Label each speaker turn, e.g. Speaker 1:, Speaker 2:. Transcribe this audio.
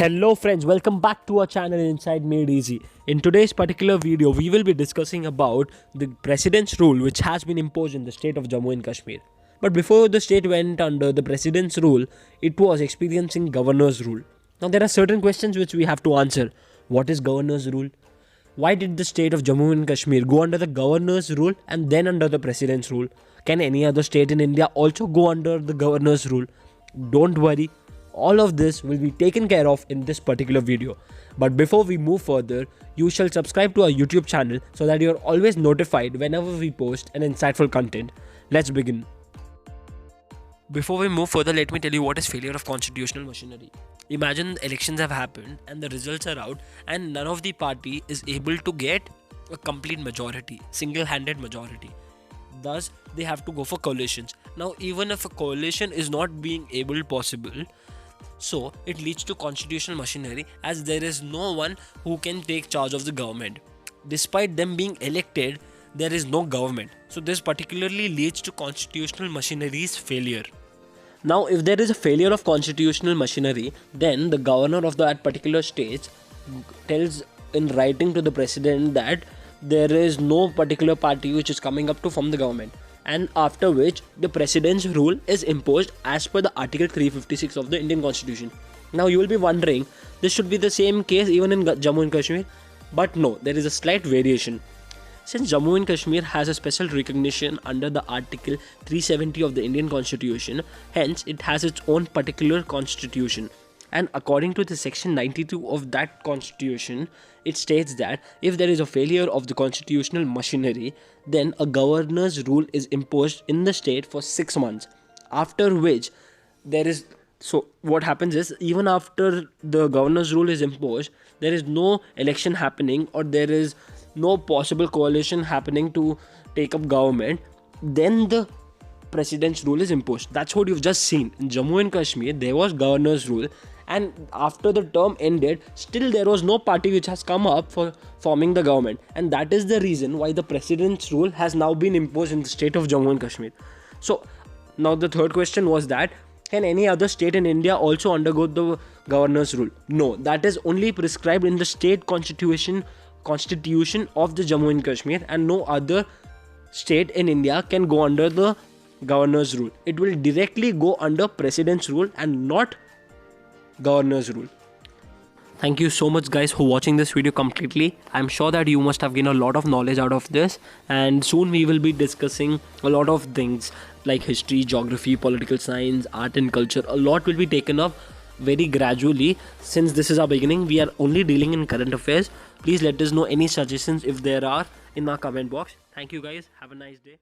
Speaker 1: Hello friends, welcome back to our channel Inside Made Easy. In today's particular video, we will be discussing about the president's rule which has been imposed in the state of Jammu and Kashmir. But before the state went under the president's rule, it was experiencing governor's rule. Now there are certain questions which we have to answer. What is governor's rule? Why did the state of Jammu and Kashmir go under the governor's rule and then under the president's rule? Can any other state in India also go under the governor's rule? Don't worry. All of this will be taken care of in this particular video. But before we move further, you shall subscribe to our YouTube channel so that you are always notified whenever we post an insightful content. Let's begin. Before we move further, let me tell you what is failure of constitutional machinery. Imagine elections have happened and the results are out and none of the party is able to get a complete majority, single-handed majority. Thus, they have to go for coalitions. Now, even if a coalition is not being able possible, so it leads to constitutional machinery as there is no one who can take charge of the government. Despite them being elected, there is no government. So this particularly leads to constitutional machinery's failure. Now, if there is a failure of constitutional machinery, then the governor of that particular state tells in writing to the president that there is no particular party which is coming up to form the government, and after which the president's rule is imposed as per the Article 356 of the Indian Constitution. Now you will be wondering, this should be the same case even in Jammu and Kashmir, but no, there is a slight variation. Since Jammu and Kashmir has a special recognition under the Article 370 of the Indian Constitution, hence it has its own particular constitution. And according to the section 92 of that constitution, it states that if there is a failure of the constitutional machinery, then a governor's rule is imposed in the state for 6 months. After which what happens is, even after the governor's rule is imposed, there is no election happening or there is no possible coalition happening to take up government, then the president's rule is imposed. That's what you've just seen. In Jammu and Kashmir, there was governor's rule, and after the term ended, still there was no party which has come up for forming the government, and that is the reason why the president's rule has now been imposed in the state of Jammu and Kashmir. So now the third question was that, can any other state in India also undergo the governor's rule? No, that is only prescribed in the state constitution of the Jammu and Kashmir, and no other state in India can go under the governor's rule. It will directly go under president's rule and not governor's rule. Thank you so much guys for watching this video completely. I'm sure that you must have gained a lot of knowledge out of this, and soon we will be discussing a lot of things like history, geography, political science, art and culture. A lot will be taken up very gradually. Since this is our beginning, we are only dealing in current affairs. Please let us know any suggestions if there are in our comment box. Thank you guys. Have a nice day.